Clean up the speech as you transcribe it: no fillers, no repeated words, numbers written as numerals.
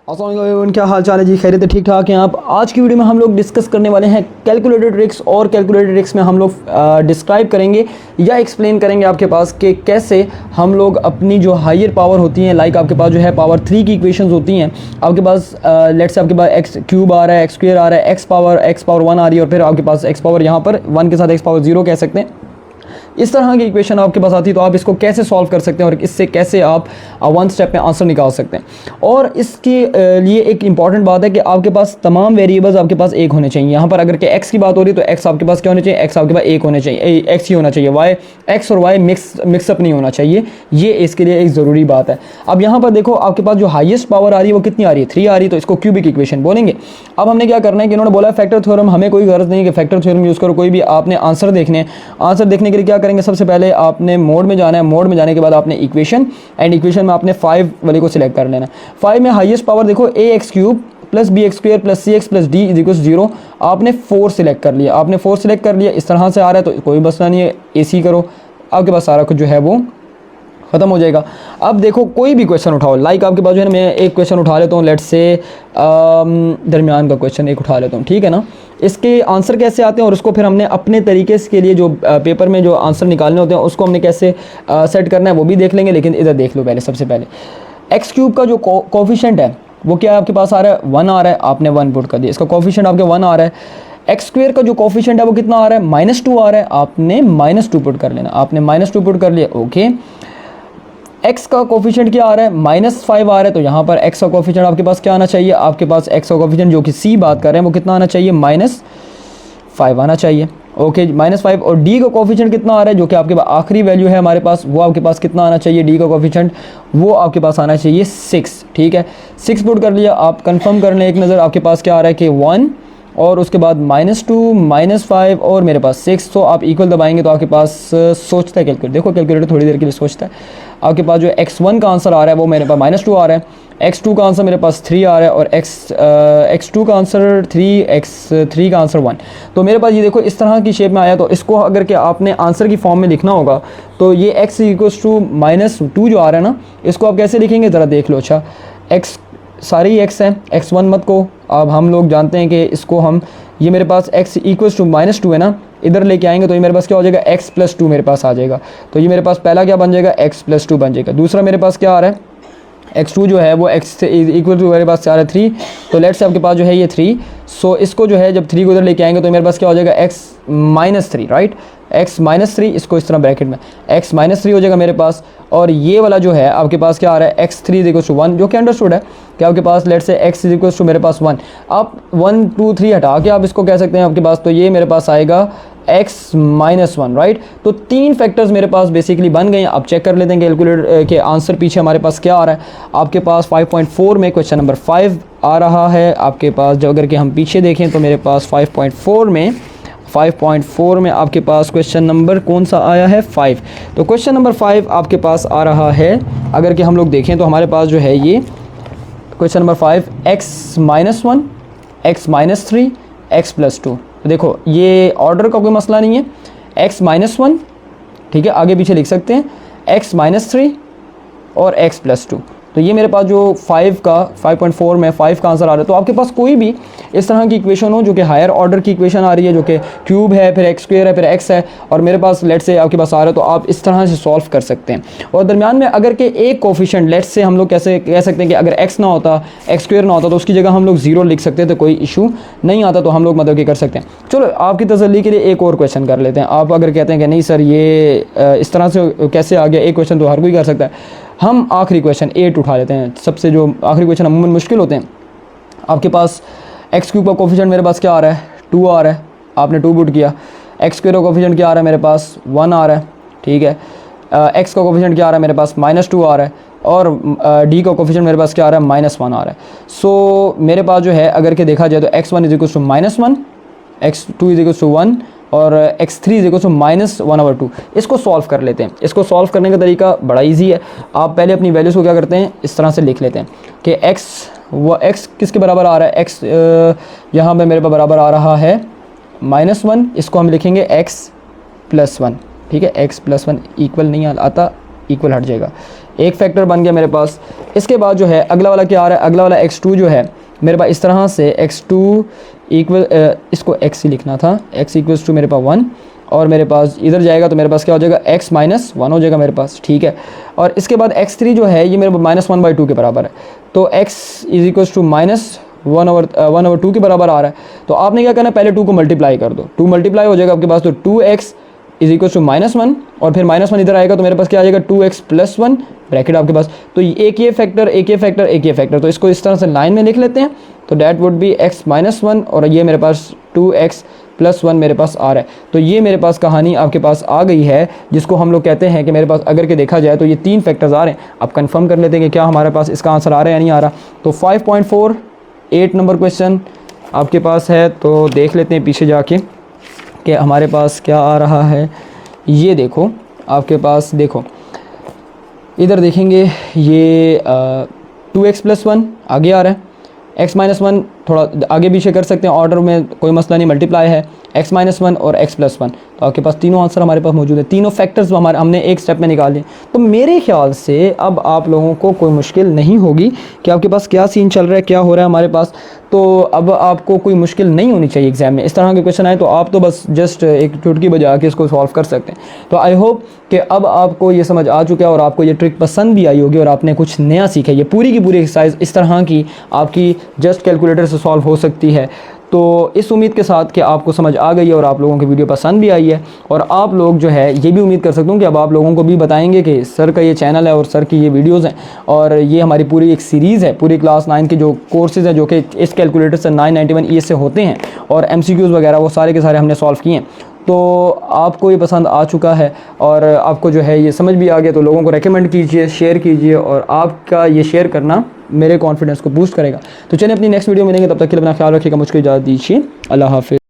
अस्सलाम वालेकुम, क्या हाल चाल है जी? खैरियत है? ठीक ठाक हैं आप? आज की वीडियो में हम लोग डिस्कस करने वाले हैं कैलकुलेटेड ट्रिक्स। और कैलकुलेटेड ट्रिक्स में हम लोग डिस्क्राइब करेंगे या एक्सप्लेन करेंगे आपके पास कि कैसे हम लोग अपनी जो हायर पावर होती हैं, लाइक आपके पास जो है पावर 3 की इक्वेशंस होती हैं, आपके पास लेट्स से आपके पास एक्स क्यूब आ रहा है, एक्स स्क्वायर आ रहा है, एक्स पावर 1 आ रही है, और फिर आपके पास एक्स पावर यहाँ पर 1 के साथ एक्स पावर 0 कह सकते हैं। इस तरह की इक्वेशन आपके पास आती है तो आप इसको कैसे सॉल्व कर सकते हैं और इससे कैसे आप वन स्टेप में आंसर निकाल सकते हैं। और इसके लिए एक इंपॉर्टेंट बात है कि आपके पास तमाम वेरिएबल्स आपके पास एक होने चाहिए। यहाँ पर अगर कि एक्स की बात हो रही है तो एक्स आपके पास क्या होने चाहिए? एक्स आपके पास एक होने चाहिए, एक्स ही होना चाहिए। वाई, एक्स और वाई मिक्सअप नहीं होना चाहिए। ये इसके लिए एक ज़रूरी बात है। अब यहाँ पर देखो आपके पास जो हाईएस्ट पावर आ रही है वो कितनी आ रही है? 3 आ रही है, तो इसको क्यूबिक इक्वेशन बोलेंगे। अब हमने क्या करना है कि इन्होंने बोला फैक्टर थ्योरम, हमें कोई गरज नहीं कि फैक्टर थ्योरम यूज़ करो, कोई भी आपने आंसर देखने हैं। आंसर देखने के लिए क्या करेंगे? सबसे पहले आपने मोड में जाना है। मोड में जाने के बाद आपने इक्वेशन में आपने 5 वाले को सिलेक्ट कर लेना है। 5 में हाईएस्ट पावर देखो A x cube plus B x square plus C x plus D is equal 0। आपने 4 सिलेक्ट कर लिया। आपने 4 सिलेक्ट कर लिया, इस तरह से आ रहा है तो कोई मसला नहीं है, AC करो, आपके पास सारा कुछ जो है वो ख़त्म हो जाएगा। अब देखो कोई भी क्वेश्चन उठाओ, लाइक आपके पास जो है ना, मैं एक क्वेश्चन उठा लेता हूँ, लेट्स से दरमियान का क्वेश्चन एक उठा लेता हूँ, ठीक है ना। इसके आंसर कैसे आते हैं और उसको फिर हमने अपने तरीके के लिए जो पेपर में जो आंसर निकालने होते हैं उसको हमने कैसे सेट करना है वो भी देख लेंगे। लेकिन इधर देख लो पहले, सबसे पहले एक्स क्यूब का जो कोफिशिएंट है वो क्या है आपके पास आ रहा है? 1 आ रहा है। आपने 1 पुट कर दिया, इसका कोफिशिएंट आपके 1 आ रहा है। एक्स स्क्वायर का जो कोफिशिएंट है वो कितना आ रहा है? -2 आ रहा है। आपने -2 पुट कर लेना, आपने -2 पुट कर लिया, ओके। x का कोफिशिएंट क्या आ रहा है? -5 आ रहा है, तो यहाँ पर x का कोफिशिएंट आपके पास क्या आना चाहिए? आपके पास x का कोफिशिएंट जो कि c बात कर रहे हैं वो कितना आना चाहिए? -5 आना चाहिए, ओके, -5। और d का कोफिशिएंट कितना आ रहा है? जो कि आपके पास आखिरी वैल्यू है हमारे पास, वो आपके पास कितना आना चाहिए? d का कोफिशिएंट वो आपके पास आना चाहिए 6, ठीक है। 6 पुट कर लिया। आप कंफर्म कर लें एक नज़र, आपके पास क्या आ रहा है कि 1 और उसके बाद -2 -5 और मेरे पास 6। तो आप इक्वल दबाएंगे तो आपके पास सोचता है कैलकुलेटर, देखो कैलकुलेटर थोड़ी देर के लिए सोचता है। आपके पास जो x1 का आंसर आ रहा है वो मेरे पास -2 आ रहा है, x2 का आंसर मेरे पास 3 आ रहा है, और x2 का आंसर 3, x3 का आंसर 1। तो मेरे पास ये देखो इस तरह की शेप में आया। तो इसको अगर कि आपने आंसर की फॉर्म में लिखना होगा तो ये x = -2 जो आ रहा है ना, इसको आप कैसे लिखेंगे ज़रा देख लो। अच्छा, x सारे ही x हैं, x1 मत को। अब हम लोग जानते हैं कि इसको हम, ये मेरे पास x = -2 है ना, इधर लेके आएंगे तो ये मेरे पास क्या हो जाएगा? x + 2 मेरे पास आ जाएगा। तो ये मेरे पास पहला क्या बन जाएगा? x + 2 बन जाएगा। दूसरा मेरे पास क्या आ रहा है? x2 जो है वो x से इक्वल टू मेरे पास आ रहा है 3। तो लेट्स से आपके पास जो है ये 3। सो इसको जो है जब 3 को इधर लेके आएंगे तो मेरे पास क्या हो जाएगा? x - 3, right, x - 3। इसको इस तरह ब्रैकेट में x - 3 हो जाएगा मेरे पास। और ये वाला जो है आपके पास क्या आ रहा है? x3 = 1, जो कि अंडरस्टूड है कि आपके पास लेट्स से x = मेरे पास 1। आप 1 2 3 हटा के आप इसको कह सकते हैं आपके पास, तो ये मेरे पास आएगा x - 1, राइट। तो 3 फैक्टर्स मेरे पास बेसिकली बन गए हैं। आप चेक कर लेते हैं कैलकुलेटर के आंसर पीछे हमारे पास क्या आ रहा है। आपके पास 5.4 में क्वेश्चन नंबर 5 आ रहा है आपके पास। जब अगर कि हम पीछे देखें तो मेरे पास 5.4 में आपके पास क्वेश्चन नंबर कौन सा आया है? 5। तो क्वेश्चन नंबर 5 आपके पास आ रहा है। अगर कि हम लोग देखें तो हमारे पास जो है ये question number 5, x - 1, x - 3, x + 2। तो देखो ये ऑर्डर का कोई मसला नहीं है, x - 1, ठीक है, आगे पीछे लिख सकते हैं, x - 3 और x + 2। तो ये मेरे पास जो 5.4 में 5 का आंसर आ रहा है। तो आपके पास कोई भी इस तरह की इक्वेशन हो जो कि हायर ऑर्डर की इक्वेशन आ रही है, जो कि क्यूब है, फिर एक्स स्क्वायर है, फिर x है, और मेरे पास लेट्स से आपके पास आ रहा है, तो आप इस तरह से सॉल्व कर सकते हैं। और दरमियान में अगर कि एक कोफिशिएंट, लेट्स से हम लोग कैसे कह सकते हैं कि अगर x ना होता, एक्स स्क्वायर ना होता, तो उसकी जगह हम लोग 0 लिख सकते हैं, तो कोई इशू नहीं आता। तो हम लोग मतलब कि कर सकते हैं। चलो आपकी तसल्ली के लिए एक और क्वेश्चन कर लेते हैं। आप अगर कहते हैं कि नहीं सर ये इस तरह से कैसे आ गया, एक क्वेश्चन तो हर कोई कर सकता है, हम आखिरी क्वेश्चन 8 उठा लेते हैं। सबसे जो आखिरी क्वेश्चन अमूमन मुश्किल होते हैं। आपके पास एक्स क्यूब का कोफिशिएंट मेरे पास क्या आ रहा है? 2 आ रहा है। आपने 2 पुट किया। एक्स स्क्वायर का कोफिशिएंट क्या आ रहा है? मेरे पास 1 आ रहा है, ठीक है। एक्स का कोफिशिएंट क्या आ रहा है? मेरे पास -2 आ रहा है। और डी का कोफिशिएंट मेरे पास क्या आ रहा है? -1 आ रहा है। सो मेरे पास जो है अगर के देखा जाए तो x1 = -1, x2 = 1 और x3 = -1/2। इसको सॉल्व कर लेते हैं। इसको सॉल्व करने का तरीका बड़ा इजी है। आप पहले अपनी वैल्यूज़ को क्या करते हैं, इस तरह से लिख लेते हैं कि x किसके बराबर आ रहा है? x यहाँ पे मेरे पास बराबर आ रहा है -1। इसको हम लिखेंगे x + 1, ठीक है। x + 1 इक्वल नहीं आता, इक्वल हट जाएगा, एक फैक्टर बन गया मेरे पास। इसके बाद जो है अगला वाला क्या आ रहा है, अगला वाला x2 जो है मेरे पास इस तरह से x2 इक्वल, इसको x ही लिखना था, x इक्वल्स टू मेरे पास 1, और मेरे पास इधर जाएगा तो मेरे पास क्या हो जाएगा, x माइनस 1 हो जाएगा मेरे पास, ठीक है। और इसके बाद x3 जो है ये मेरे पास -1/2 के बराबर है, तो x इज इक्वल्स टू -1/2 के बराबर आ रहा है। तो आपने क्या करना है, पहले 2 को मल्टीप्लाई कर दो, 2 मल्टीप्लाई हो जाएगा आपके पास, तो 2x इज इक्वल टू -1, और फिर -1 इधर आएगा तो मेरे पास क्या आ जाएगा 2x + 1 ब्रैकेट आपके पास। तो एक ये फैक्टर, एक ये फैक्टर, एक ये फैक्टर, तो इसको इस तरह से लाइन में लिख लेते हैं। तो डैट वुड बी x - 1 और ये मेरे पास 2x + 1 मेरे पास आ रहा है। तो ये मेरे पास कहानी आपके पास आ गई है, जिसको हम लोग कहते हैं कि मेरे पास अगर के देखा जाए तो ये 3 फैक्टर्स आ रहे हैं। आप कंफर्म कर लेते हैं कि क्या हमारे पास इसका आंसर आ रहा है या नहीं आ रहा। तो 5.48 नंबर क्वेश्चन आपके पास है, तो देख लेते हैं पीछे जाके कि हमारे पास क्या आ रहा है। ये देखो आपके पास, देखो इधर देखेंगे ये 2x + 1 आगे आ रहा है, x - 1 थोड़ा आगे पीछे कर सकते हैं, ऑर्डर में कोई मसला नहीं, मल्टीप्लाई है x - 1 और x + 1, तो आपके पास तीनों आंसर हमारे पास मौजूद है, तीनों फैक्टर्स हमने एक स्टेप में निकाले। तो मेरे ख्याल से अब आप लोगों को कोई मुश्किल नहीं होगी कि आपके पास क्या सीन चल रहा है, क्या हो रहा है हमारे पास। तो अब आपको कोई मुश्किल नहीं होनी चाहिए एग्जाम में। इस तरह के क्वेश्चन आए तो आप तो बस जस्ट एक चुटकी बजा के इसको सॉल्व कर सकते हैं। तो आई होप कि अब आपको ये समझ आ चुका है और आपको ये ट्रिक पसंद भी आई होगी और आपने कुछ नया सीखा। ये पूरी की पूरी एक्सरसाइज इस तरह की आपकी जस्ट कैलकुलेटर से सॉल्व हो सकती है। तो इस उम्मीद के साथ कि आपको समझ आ गई है और आप लोगों की वीडियो पसंद भी आई है, और आप लोग जो है ये भी उम्मीद कर सकता हूँ कि अब आप लोगों को भी बताएंगे कि सर का ये चैनल है और सर की ये वीडियोस हैं, और ये हमारी पूरी एक सीरीज़ है, पूरी क्लास 9 के जो कोर्सेज़ हैं जो कि इस कैलकुलेटर से 991 ES से होते हैं, और MCQs वगैरह वो सारे के सारे हमने सॉल्व किए हैं। तो आपको ये पसंद आ चुका है और आपको जो है ये समझ भी आ गया, तो लोगों को रेकमेंड कीजिए, शेयर कीजिए, और आपका ये शेयर करना मेरे कॉन्फिडेंस को बूस्ट करेगा। तो चलिए अपनी नेक्स्ट वीडियो मिलेंगे, तब तक के लिए अपना ख्याल रखिएगा, मुझको इजाज़त दीजिए, अल्लाह हाफ़िज़।